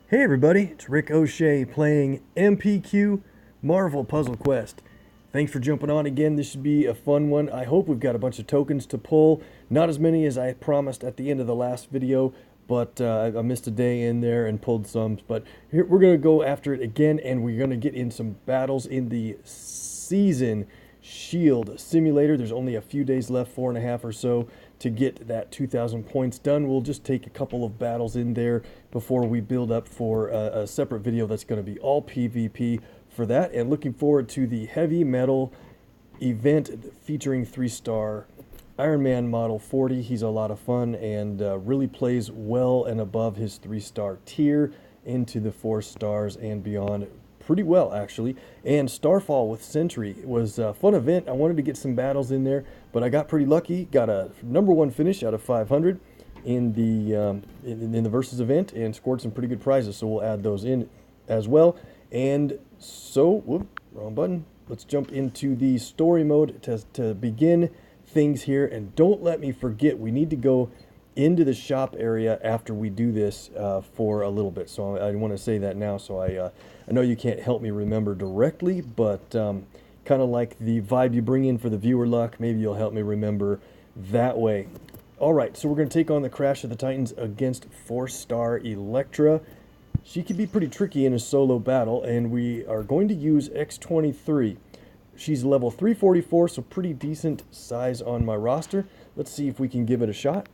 Hey everybody, it's Rick OShay playing MPQ Marvel Puzzle Quest. Thanks for jumping on again. This should be a fun one. I hope we've got a bunch of tokens to pull. Not as many as I promised at the end of the last video, but I missed a day in there and pulled some. But here we're going to go after it again, and we're going to get in some battles in the Season Shield Simulator. There's only a few days left, 4.5 or so, to get that 2,000 points done. We'll just take a couple of battles in there before we build up for a separate video that's going to be all PvP for that. And looking forward to the heavy metal event featuring 3-star Iron Man Model 40. He's a lot of fun and really plays well and above his 3-star tier into the 4 stars and beyond pretty well, actually. And Starfall with Sentry was a fun event. I wanted to get some battles in there, but I got pretty lucky. Got a #1 finish out of 500 in the versus event and scored some pretty good prizes. So we'll add those in as well. And so, whoop, wrong button. Let's jump into the story mode to begin things here. And don't let me forget, we need to go into the shop area after we do this for a little bit. So I want to say that now, so I know you can't help me remember directly, but kind of like the vibe you bring in for the viewer luck, maybe you'll help me remember that way. All right, so we're going to take on the Crash of the Titans against 4-star Elektra. She can be pretty tricky in a solo battle, and we are going to use X-23. She's level 344, so pretty decent size on my roster. Let's see if we can give it a shot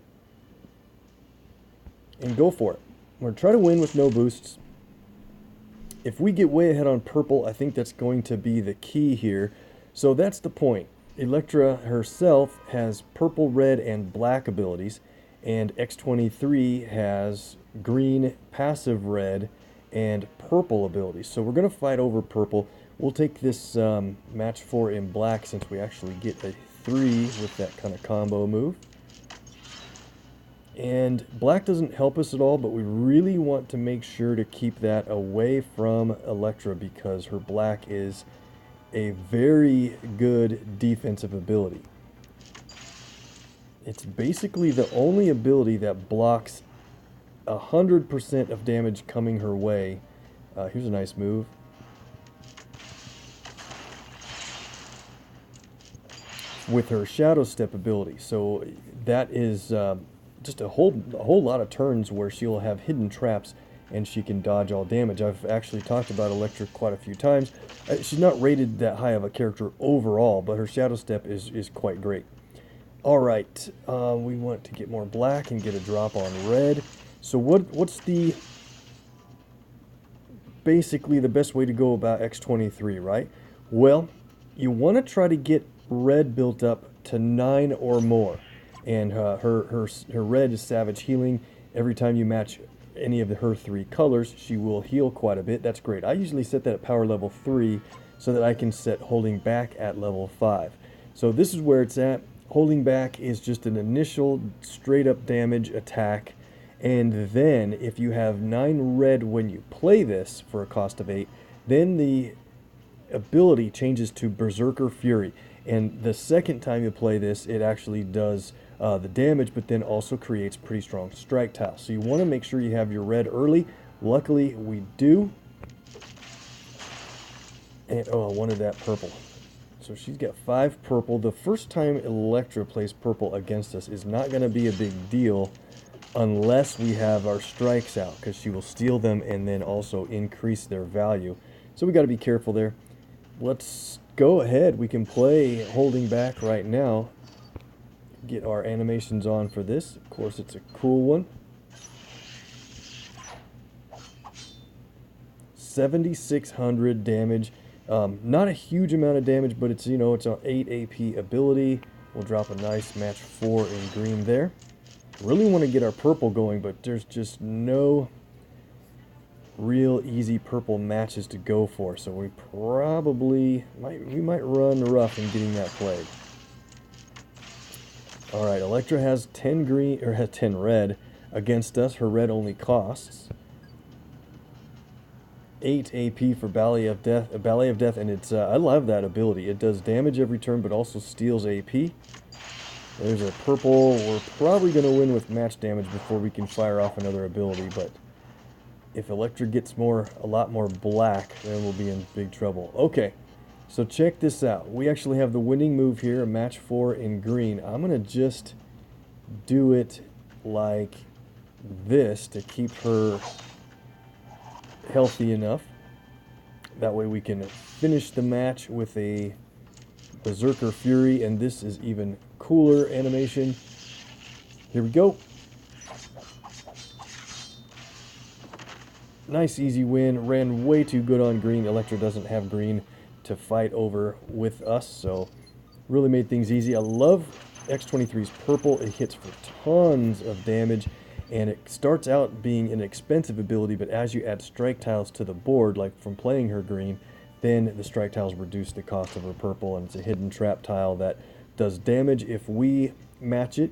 and go for it. We're going to try to win with no boosts. If we get way ahead on purple, I think that's going to be the key here. So that's the point. Elektra herself has purple, red, and black abilities, and X-23 has green, passive red, and purple abilities. So we're going to fight over purple. We'll take this match 4 in black since we actually get a 3 with that kind of combo move. And black doesn't help us at all, but we really want to make sure to keep that away from Elektra because her black is a very good defensive ability. It's basically the only ability that blocks 100% of damage coming her way. Here's a nice move. With her Shadow Step ability. So that is just a whole lot of turns where she'll have hidden traps and she can dodge all damage. I've actually talked about Elektra quite a few times. She's not rated that high of a character overall, but her Shadow Step is quite great. Alright, we want to get more black and get a drop on red. So what's basically the best way to go about X-23, right? Well, you want to try to get red built up to 9 or more. And her red is Savage Healing. Every time you match any of her 3 colors, she will heal quite a bit. That's great. I usually set that at power level 3 so that I can set holding back at level 5. So this is where it's at. Holding back is just an initial straight up damage attack. And then if you have 9 red when you play this for a cost of 8, then the ability changes to Berserker Fury. And the second time you play this, it actually does the damage, but then also creates pretty strong strike tiles. So you want to make sure you have your red early. Luckily, we do. And oh, I wanted that purple. So she's got 5 purple. The first time Elektra plays purple against us is not going to be a big deal unless we have our strikes out, because she will steal them and then also increase their value. So we got to be careful there. Let's go ahead. We can play holding back right now. Get our animations on for this. Of course, it's a cool one. 7,600 damage. Not a huge amount of damage, but it's, you know, it's an 8 AP ability. We'll drop a nice match 4 in green there. Really want to get our purple going, but there's just no real easy purple matches to go for, so we probably might run rough in getting that played. All right, Elektra has 10 green or has 10 red against us. Her red only costs 8 AP for Ballet of Death, and it's I love that ability. It does damage every turn, but also steals AP. There's a purple. We're probably going to win with match damage before we can fire off another ability, but If Elektra gets a lot more black, then we'll be in big trouble. Okay, so check this out. We actually have the winning move here, a match 4 in green. I'm going to just do it like this to keep her healthy enough. That way we can finish the match with a Berserker Fury, and this is even cooler animation. Here we go. Nice easy win. Ran way too good on green. Elektra doesn't have green to fight over with us, so really made things easy. I love X-23's purple. It hits for tons of damage, and it starts out being an expensive ability, but as you add strike tiles to the board, like from playing her green, then the strike tiles reduce the cost of her purple, and it's a hidden trap tile that does damage if we match it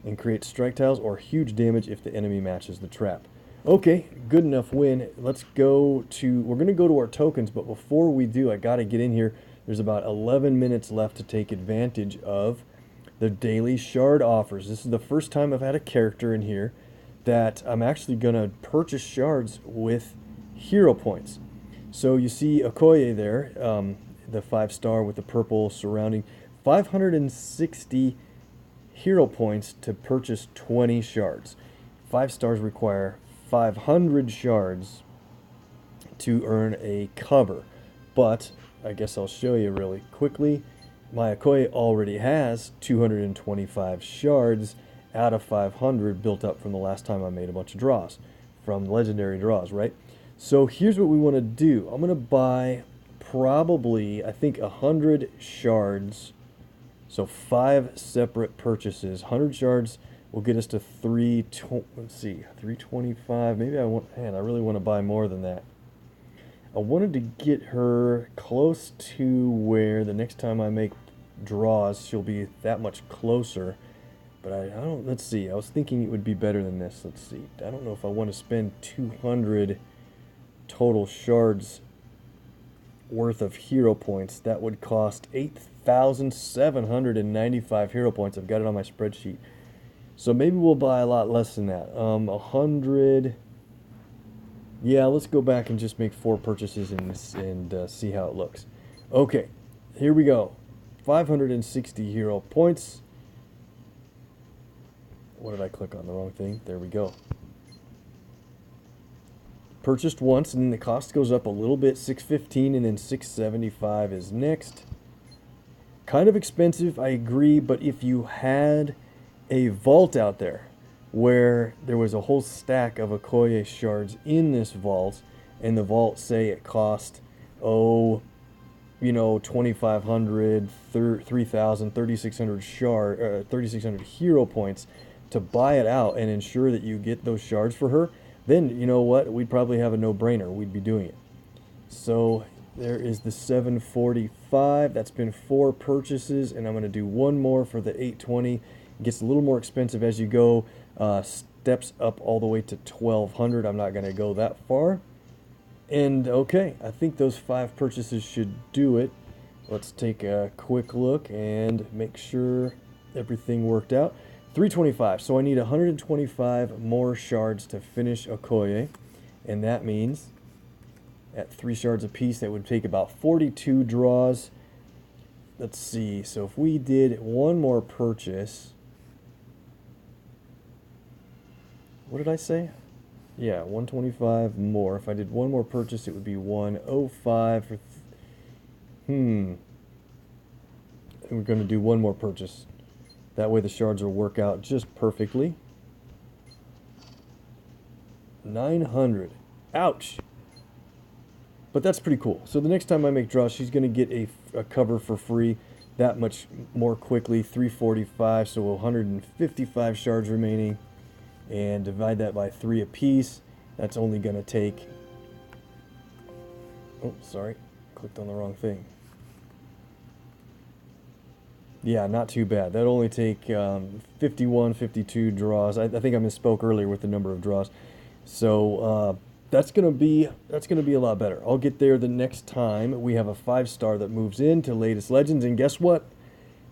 and create strike tiles, or huge damage if the enemy matches the trap. Okay, good enough win. Let's go to, we're going to go to our tokens, but before we do, I got to get in here. There's about 11 minutes left to take advantage of the daily shard offers. This is the first time I've had a character in here that I'm actually going to purchase shards with hero points. So you see Okoye there, the 5-star with the purple surrounding, 560 hero points to purchase 20 shards. 5 stars require 500 shards to earn a cover, but I guess I'll show you really quickly. My Okoye already has 225 shards out of 500 built up from the last time I made a bunch of draws, from legendary draws, right? So here's what we want to do. I'm going to buy probably, I think, 100 shards, so 5 separate purchases. 100 shards will get us to 325. Maybe I really want to buy more than that. I wanted to get her close to where the next time I make draws, she'll be that much closer. But I don't, let's see. I was thinking it would be better than this. Let's see. I don't know if I want to spend 200 total shards worth of hero points. That would cost 8,795 hero points. I've got it on my spreadsheet. So maybe we'll buy a lot less than that. 100. Yeah, let's go back and just make 4 purchases and see how it looks. Okay, here we go. 560 hero points. What did I click on? The wrong thing. There we go. Purchased once, and then the cost goes up a little bit. 615, and then 675 is next. Kind of expensive, I agree, but if you had a vault out there where there was a whole stack of Okoye shards in this vault, and the vault, say it cost, 2,500, 3,000, 3,600 hero points to buy it out and ensure that you get those shards for her, then you know what, we'd probably have a no-brainer. We'd be doing it. So there is the 745. That's been 4 purchases, and I'm going to do one more for the 820. It gets a little more expensive as you go, steps up all the way to 1,200. I'm not going to go that far. And okay, I think those 5 purchases should do it. Let's take a quick look and make sure everything worked out. 325, so I need 125 more shards to finish Okoye, and that means at 3 shards apiece, that would take about 42 draws. Let's see, so if we did one more purchase, what did I say? Yeah, 125 more. If I did one more purchase, it would be 105 for... And we're going to do one more purchase. That way the shards will work out just perfectly. 900. Ouch! But that's pretty cool. So the next time I make draws, she's going to get a cover for free that much more quickly. 345, so 155 shards remaining. And divide that by 3 apiece. That's only going to take... Oh, sorry. Clicked on the wrong thing. Yeah, not too bad. That'll only take 51, 52 draws. I think I misspoke earlier with the number of draws. So that's gonna be a lot better. I'll get there the next time we have a 5-star that moves into latest legends. And guess what?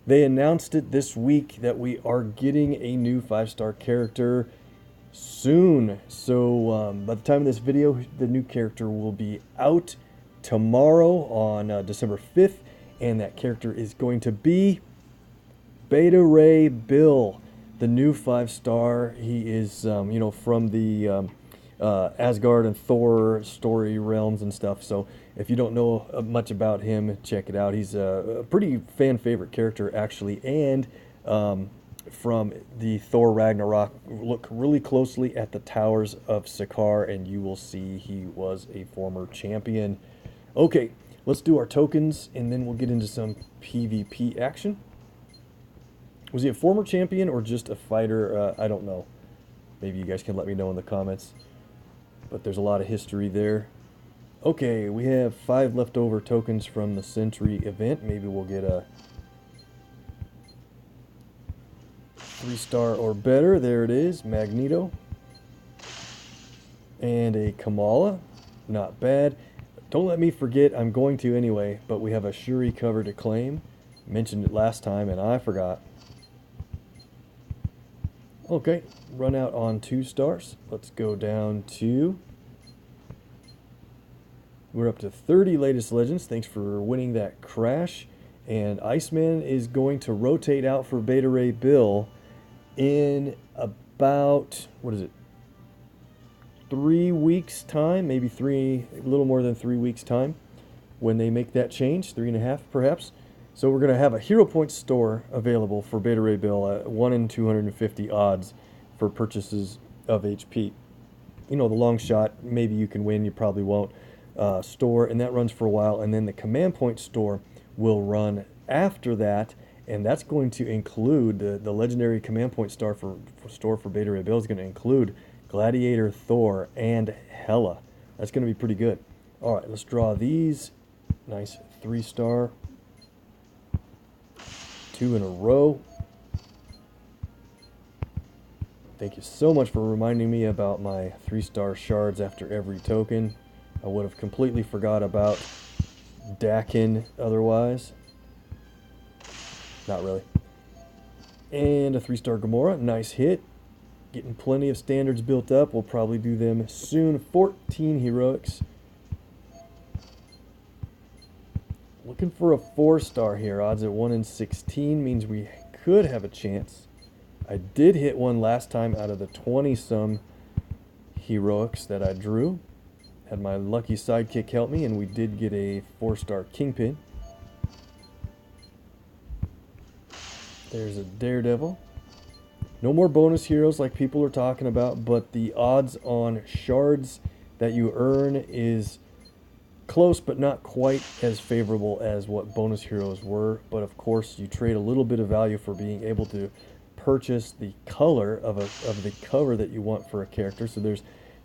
They announced it this week that we are getting a new 5-star character. soon. So by the time of this video, the new character will be out tomorrow on December 5th, and that character is going to be Beta Ray Bill, the new 5-star. He is, you know, from the Asgard and Thor story realms and stuff. So if you don't know much about him, check it out. He's a pretty fan favorite character, actually, and from the Thor Ragnarok. Look really closely at the Towers of Sakaar and you will see he was a former champion. Okay, let's do our tokens and then we'll get into some PvP action. Was he a former champion or just a fighter? I don't know. Maybe you guys can let me know in the comments. But there's a lot of history there. Okay, we have 5 leftover tokens from the Sentry event. Maybe we'll get a 3-star or better. There it is, Magneto. And a Kamala. Not bad. Don't let me forget, I'm going to anyway, but we have a Shuri cover to claim. Mentioned it last time and I forgot. Okay, run out on 2 stars. Let's go down to... We're up to 30 latest legends. Thanks for winning that crash. And Iceman is going to rotate out for Beta Ray Bill in about, what is it, 3 weeks time, maybe a little more than 3 weeks time when they make that change, 3.5 perhaps. So we're going to have a Hero Points store available for Beta Ray Bill at 1 in 250 odds for purchases of HP. You know, the long shot, maybe you can win, you probably won't. Store, and that runs for a while, and then the Command Point store will run after that, and that's going to include the legendary Command Point store for Beta Ray Bill is going to include Gladiator, Thor, and Hela. That's going to be pretty good. All right, let's draw these. Nice 3-star. 2 in a row. Thank you so much for reminding me about my 3-star shards after every token. I would have completely forgot about Dakin otherwise. Not really. And a 3-star Gamora. Nice hit. Getting plenty of standards built up. We'll probably do them soon. 14 heroics. Looking for a 4-star here. Odds at 1 in 16 means we could have a chance. I did hit one last time out of the 20-some heroics that I drew. Had my lucky sidekick help me, and we did get a 4-star Kingpin. There's a Daredevil. No more bonus heroes like people are talking about, but the odds on shards that you earn is close, but not quite as favorable as what bonus heroes were. But of course, you trade a little bit of value for being able to purchase the color of the cover that you want for a character. So there's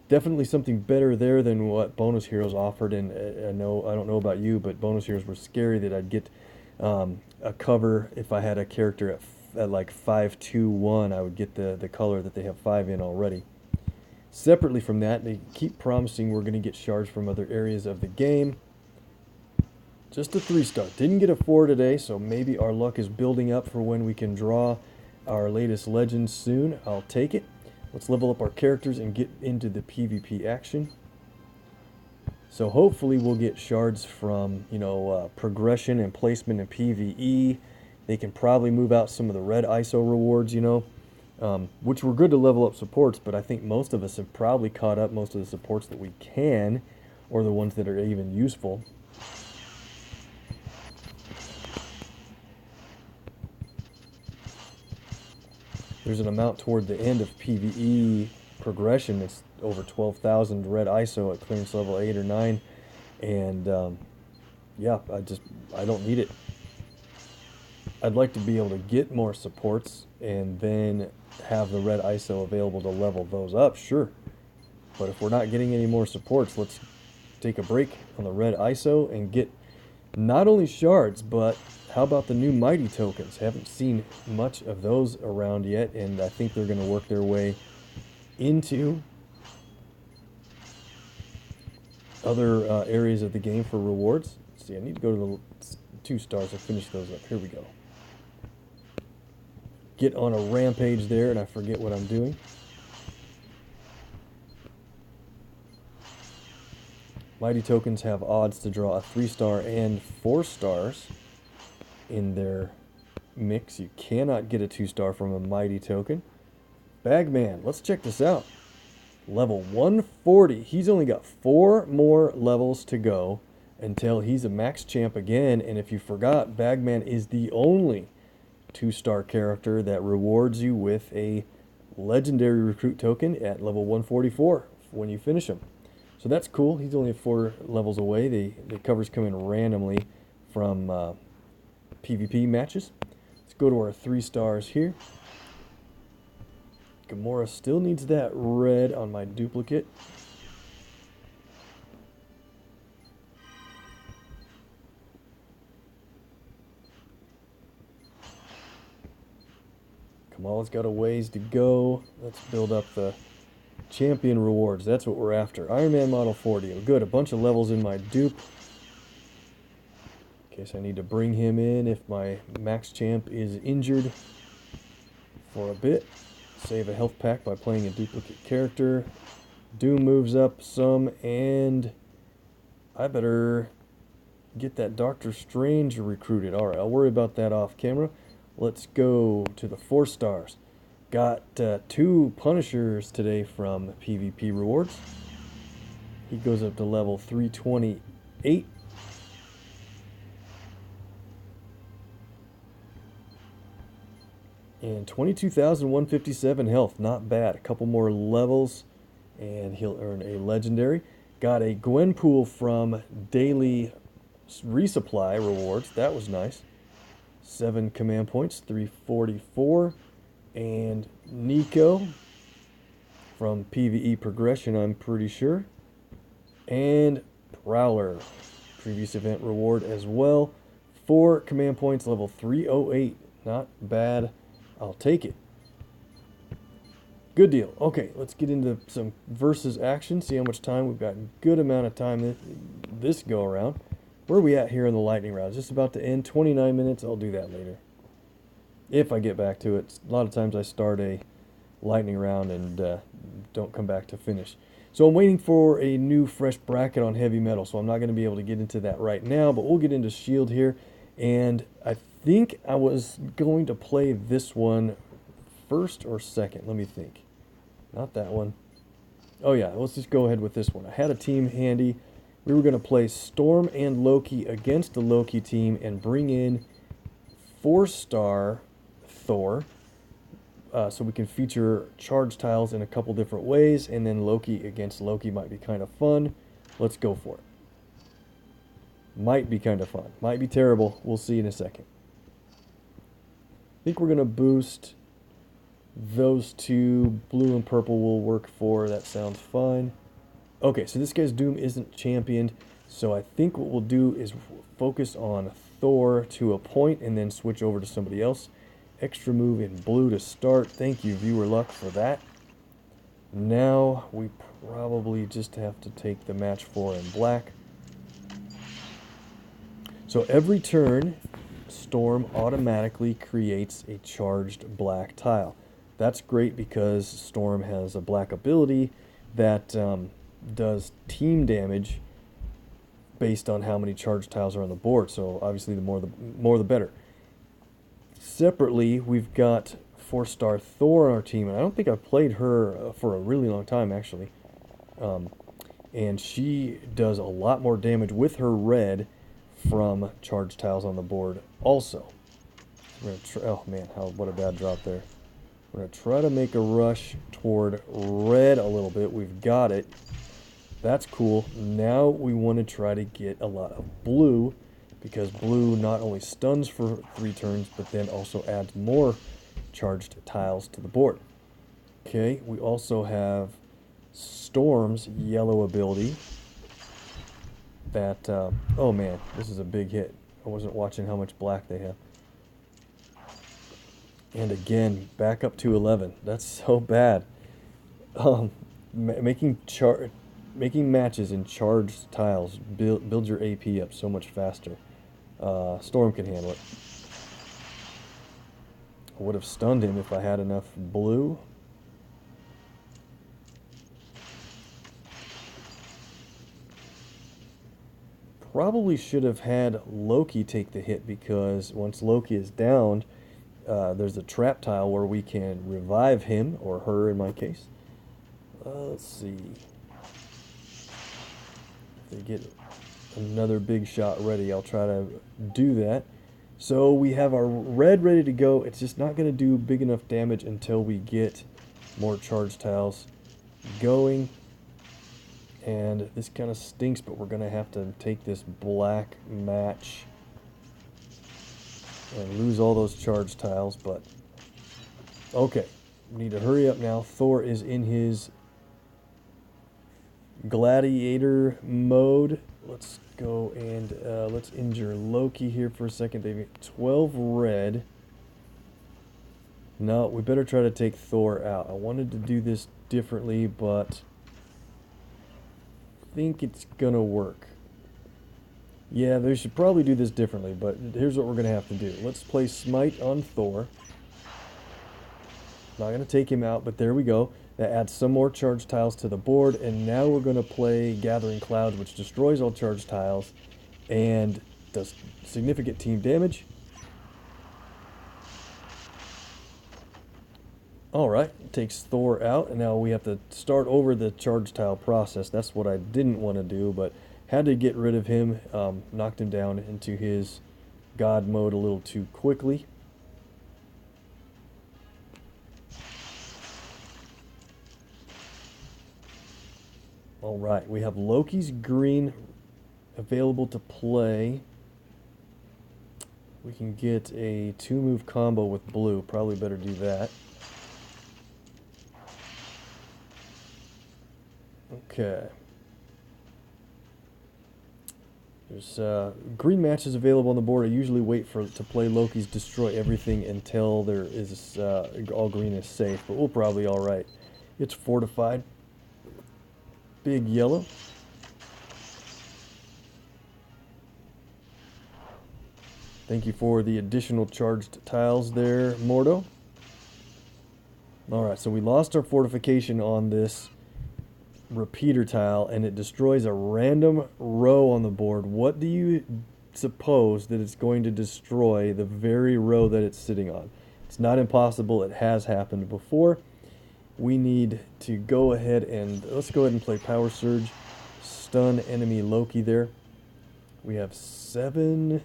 definitely something better there than what bonus heroes offered. And I don't know about you, but bonus heroes were scary that I'd get a cover if I had a character at like 5/2/1. I would get the color that they have 5 in already. Separately from that, they keep promising we're going to get shards from other areas of the game. Just a 3-star. Didn't get a 4 today, so maybe our luck is building up for when we can draw our latest legends soon. I'll take it. Let's level up our characters and get into the PvP action. So hopefully we'll get shards from, you know, progression and placement in PvE. They can probably move out some of the red ISO rewards, you know, which were good to level up supports, but I think most of us have probably caught up most of the supports that we can, or the ones that are even useful. There's an amount toward the end of PvE progression that's over 12,000 red ISO at clearance level 8 or 9, and yeah, I don't need it. I'd like to be able to get more supports and then have the red ISO available to level those up, sure. But if we're not getting any more supports, let's take a break on the red ISO and get not only shards, but how about the new mighty tokens? Haven't seen much of those around yet, and I think they're going to work their way into other areas of the game for rewards. Let's see, I need to go to the 2 stars and finish those up. Here we go. Get on a rampage there, and I forget what I'm doing. Mighty tokens have odds to draw a 3-star and 4 stars in their mix. You cannot get a 2-star from a Mighty token. Bagman, let's check this out. Level 140. He's only got 4 more levels to go until he's a max champ again. And if you forgot, Bagman is the only 2-star character that rewards you with a legendary recruit token at level 144 when you finish him. So that's cool. He's only 4 levels away. The covers come in randomly from PvP matches. Let's go to our 3 stars here. Gamora still needs that red on my duplicate. Kamala's got a ways to go. Let's build up the champion rewards. That's what we're after. Iron Man Model 40. Oh, good. A bunch of levels in my dupe. In case I need to bring him in if my max champ is injured for a bit. Save a health pack by playing a duplicate character. Doom moves up some, and I better get that Doctor Strange recruited. Alright, I'll worry about that off camera. Let's go to the 4 stars. Got 2 Punishers today from PvP rewards. He goes up to level 328. And 22,157 health. Not bad. A couple more levels and he'll earn a legendary. Got a Gwenpool from daily resupply rewards. That was nice. 7 command points, 344. And Nico from PvE progression, I'm pretty sure. And Prowler, previous event reward as well. 4 command points, level 308. Not bad. I'll take it. Good deal. Okay, let's get into some versus action. See how much time we've got. A good amount of time this go around. Where are we at here in the lightning round? Just about to end. 29 minutes. I'll do that later, if I get back to it. A lot of times I start a lightning round and don't come back to finish. So I'm waiting for a new fresh bracket on heavy metal, so I'm not going to be able to get into that right now, but we'll get into shield here. And I think I was going to play this one first or second. Let me think. Not that one. Oh yeah, let's just go ahead with this one. I had a team handy. We were going to play Storm and Loki against the Loki team and bring in 4-star Thor, so we can feature charge tiles in a couple different ways, and then Loki against Loki might be kind of fun. Let's go for it. Might be kind of fun. Might be terrible. We'll see in a second. I think we're going to boost those 2. Blue and purple will work for. That sounds fine. Okay, so this guy's Doom isn't championed, so I think what we'll do is focus on Thor to a point and then switch over to somebody else. Extra move in blue to start. Thank you, viewer luck, for that. Now we probably just have to take the match 4 in black. So every turn, Storm automatically creates a charged black tile. That's great because Storm has a black ability that does team damage based on how many charged tiles are on the board. So obviously the more the better. Separately, we've got 4-star Thor on our team, and I don't think I've played her for a really long time actually. And she does a lot more damage with her red from charged tiles on the board also. We're gonna oh man, what a bad drop there. We're going to try to make a rush toward red a little bit. We've got it. That's cool. Now we want to try to get a lot of blue, because blue not only stuns for 3 turns, but then also adds more charged tiles to the board. Okay, we also have Storm's yellow ability. That, oh man, this is a big hit. I wasn't watching how much black they have. And again, back up to 11. That's so bad. Making matches in charged tiles builds your AP up so much faster. Storm can handle it. I would have stunned him if I had enough blue. probably should have had Loki take the hit, because once Loki is downed, there's a trap tile where we can revive him, or her in my case. Let's see. If they get another big shot ready, I'll try to do that. So we have our red ready to go. It's just not going to do big enough damage until we get more charge tiles going. And this kind of stinks, but we're going to have to take this black match and lose all those charge tiles. But okay, we need to hurry up now. Thor is in his gladiator mode. Let's go and let's injure Loki here for a second. They've got 12 red. No, we better try to take Thor out. I wanted to do this differently, but I think it's gonna work. Yeah, they should probably do this differently, but here's what we're gonna have to do. Let's play Smite on Thor. Not gonna take him out, but there we go. That adds some more charge tiles to the board, and now we're going to play Gathering Clouds, which destroys all charge tiles and does significant team damage. Alright, takes Thor out, and now we have to start over the charge tile process. That's what I didn't want to do, but had to get rid of him. Knocked him down into his god mode a little too quickly. Alright, we have Loki's green available to play. We can get a 2-move combo with blue. Probably better do that. Okay. There's green matches available on the board. I usually wait to play Loki's Destroy Everything until there is all green is safe, but we'll probably alright. It's fortified. Big yellow. Thank you for the additional charged tiles there, Mordo. Alright, so we lost our fortification on this repeater tile, and it destroys a random row on the board. What do you suppose that it's going to destroy the very row that it's sitting on? It's not impossible. It has happened before. We need to go ahead and let's go ahead and play Power Surge, stun enemy Loki there. We have 7.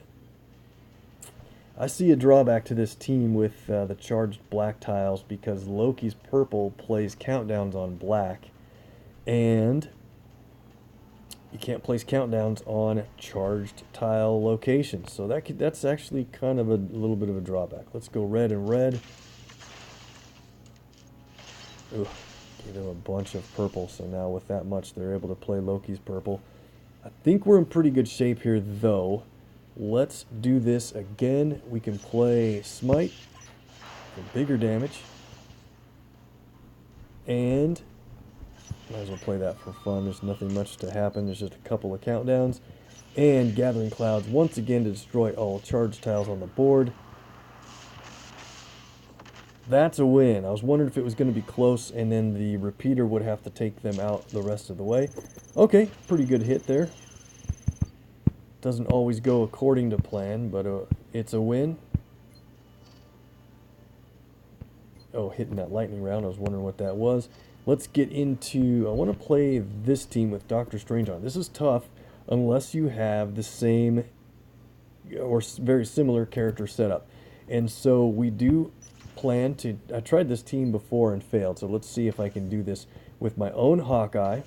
I see a drawback to this team with the charged black tiles, because Loki's purple plays countdowns on black, and you can't place countdowns on charged tile locations. So that's actually kind of a little bit of a drawback. Let's go red and red. Ooh, gave them a bunch of purple, so now with that much they're able to play Loki's purple. I think we're in pretty good shape here, though. Let's do this again. We can play Smite for bigger damage, and might as well play that for fun. There's nothing much to happen. There's just a couple of countdowns, and Gathering Clouds once again to destroy all charge tiles on the board. That's a win. I was wondering if it was going to be close, and then the repeater would have to take them out the rest of the way. Okay, pretty good hit there. Doesn't always go according to plan, but it's a win. Oh, hitting that lightning round. I was wondering what that was. Let's get into... I want to play this team with Doctor Strange on. This is tough unless you have the same or very similar character setup. And so we do plan to... I tried this team before and failed, so let's see if I can do this with my own Hawkeye.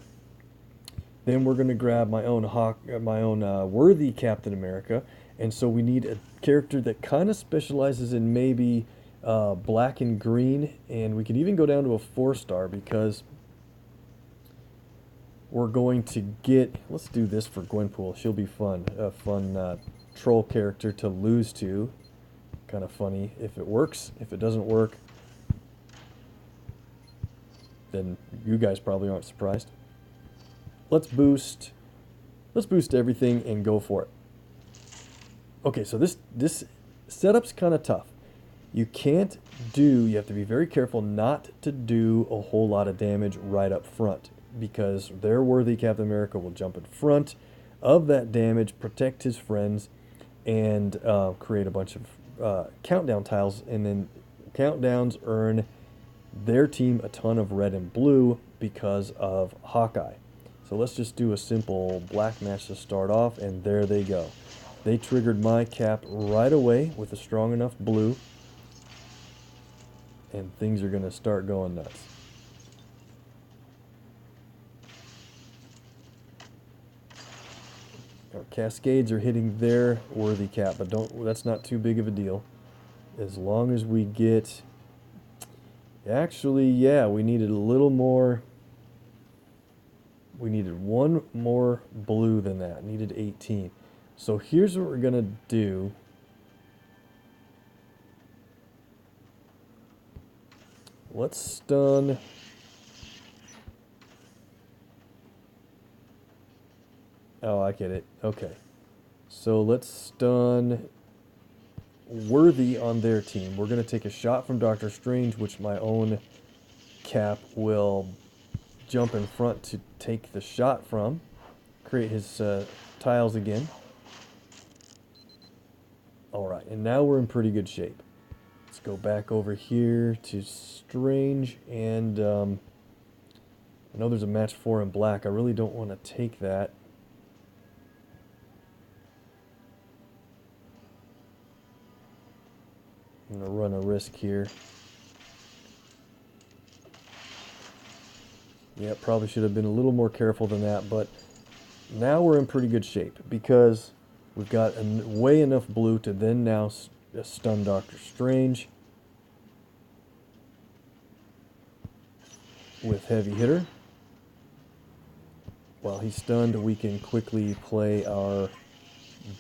Then we're going to grab my own worthy Captain America, and so we need a character that kind of specializes in maybe black and green, and we can even go down to a 4-star, because we're going to get... Let's do this for Gwenpool. She'll be fun. A fun troll character to lose to. Kind of funny if it works. If it doesn't work, then you guys probably aren't surprised. Let's boost everything and go for it. Okay, so this setup's kind of tough. You have to be very careful not to do a whole lot of damage right up front, because their worthy Captain America will jump in front. of that damage, protect his friends, and create a bunch of countdown tiles. And then countdowns earn their team a ton of red and blue because of Hawkeye. So let's just do a simple black match to start off, and there they go. They triggered my cap right away with a strong enough blue, and things are going to start going nuts. Our cascades are hitting their worthy cap, but that's not too big of a deal. As long as we get... Actually, yeah, we needed a little more... We needed one more blue than that. Needed 18. So here's what we're going to do. Let's stun... Oh, I get it. Okay. So let's stun Worthy on their team. We're going to take a shot from Doctor Strange, which my own cap will jump in front to take the shot from. Create his tiles again. Alright, and now we're in pretty good shape. Let's go back over here to Strange, and I know there's a match 4 in black. I really don't want to take that. I'm going to run a risk here. Yeah, probably should have been a little more careful than that, but now we're in pretty good shape because we've got way enough blue to then now stun Doctor Strange with Heavy Hitter. While he's stunned, we can quickly play our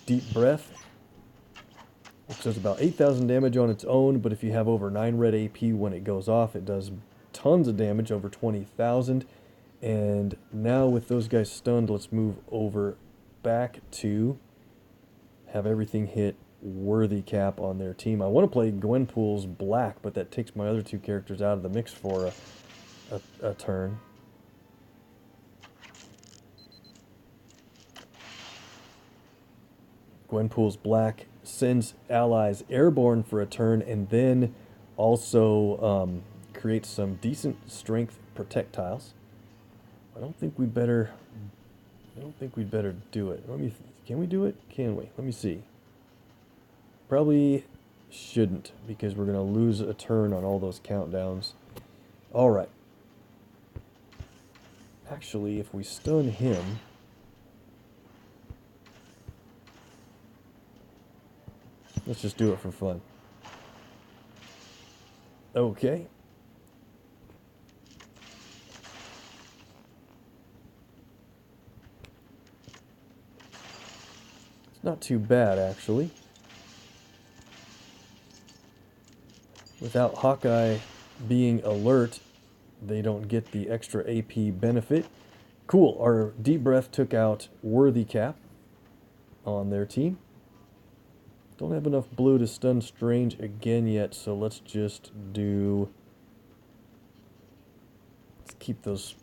Deep Breath, which does about 8,000 damage on its own, but if you have over 9 red AP when it goes off, it does tons of damage, over 20,000. And now with those guys stunned, let's move over back to have everything hit worthy cap on their team. I want to play Gwenpool's black, but that takes my other two characters out of the mix for a turn. Gwenpool's black sends allies airborne for a turn, and then also creates some decent strength projectiles. I don't think we'd better do it. Can we do it? Can we? Let me see. Probably shouldn't, because we're going to lose a turn on all those countdowns. All right. Actually, if we stun him, let's just do it for fun. Okay. It's not too bad, actually. Without Hawkeye being alert, they don't get the extra AP benefit. Cool. Our Deep Breath took out Worthy Cap on their team. Don't have enough blue to stun Strange again yet, so let's just do... Let's keep those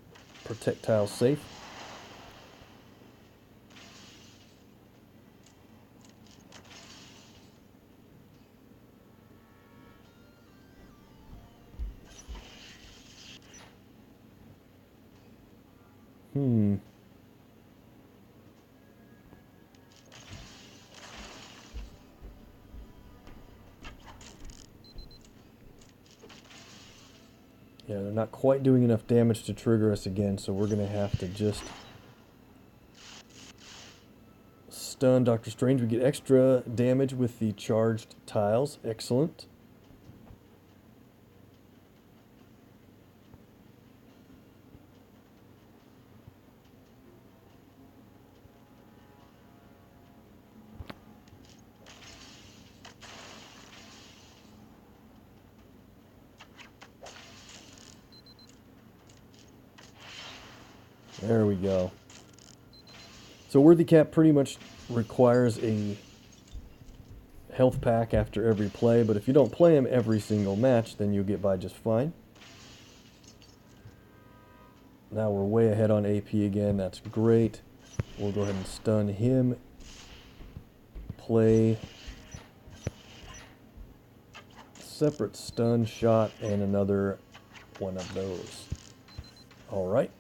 projectiles safe. Yeah, they're not quite doing enough damage to trigger us again, so we're going to have to just stun Doctor Strange. We get extra damage with the charged tiles. Excellent. There we go. So Worthy Cap pretty much requires a health pack after every play, but if you don't play him every single match, then you'll get by just fine. Now we're way ahead on AP again. That's great. We'll go ahead and stun him. Play separate stun shot and another one of those. All right.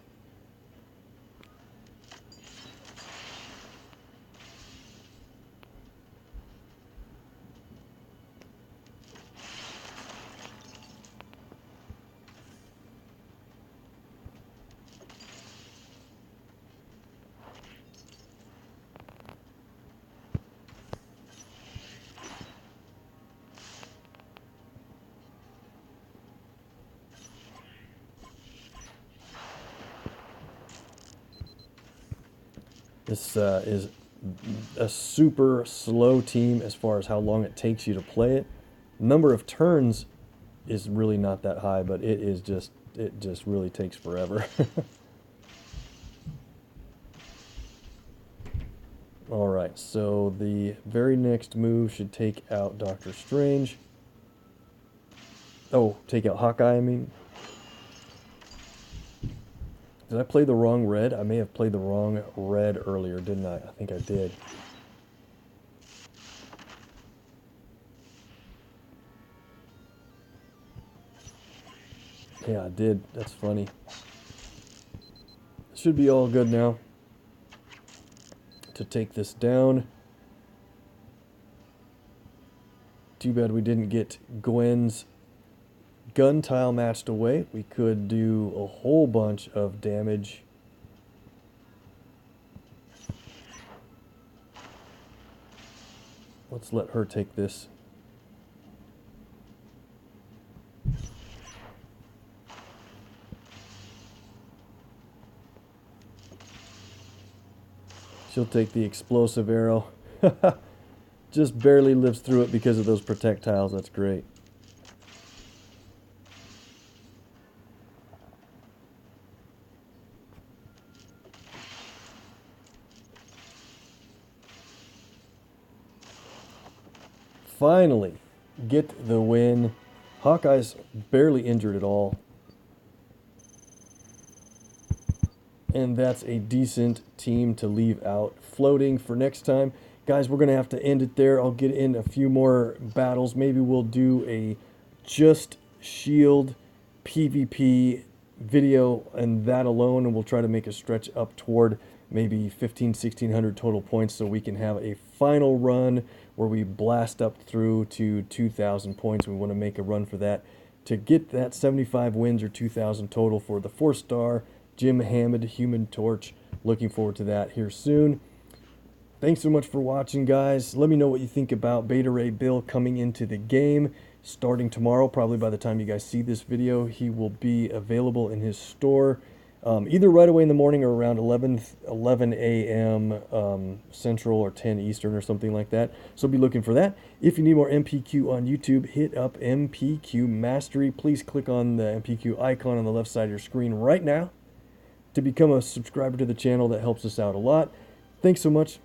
This is a super slow team as far as how long it takes you to play it. Number of turns is really not that high, but it just really takes forever. All right, so the very next move should take out Doctor Strange. Oh, take out Hawkeye, I mean. Did I play the wrong red? I may have played the wrong red earlier, didn't I? I think I did. Yeah, I did. That's funny. Should be all good now to take this down. Too bad we didn't get Gwen's gun tile matched away. We could do a whole bunch of damage. Let's let her take this. She'll take the explosive arrow. Just barely lives through it because of those projectiles. That's great. Finally, get the win. Hawkeye's barely injured at all. And that's a decent team to leave out floating for next time. Guys, we're going to have to end it there. I'll get in a few more battles. Maybe we'll do a just shield PvP video and that alone, and we'll try to make a stretch up toward maybe 1,500-1,600 total points so we can have a final run where we blast up through to 2,000 points. We want to make a run for that to get that 75 wins or 2,000 total for the 4-star Jim Hammond Human Torch. Looking forward to that here soon. Thanks so much for watching, guys. Let me know what you think about Beta Ray Bill coming into the game starting tomorrow. Probably by the time you guys see this video, he will be available in his store. Either right away in the morning or around 11 a.m. Central or 10 Eastern or something like that. So be looking for that. If you need more MPQ on YouTube, hit up MPQ Mastery. Please click on the MPQ icon on the left side of your screen right now to become a subscriber to the channel. That helps us out a lot. Thanks so much.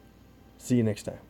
See you next time.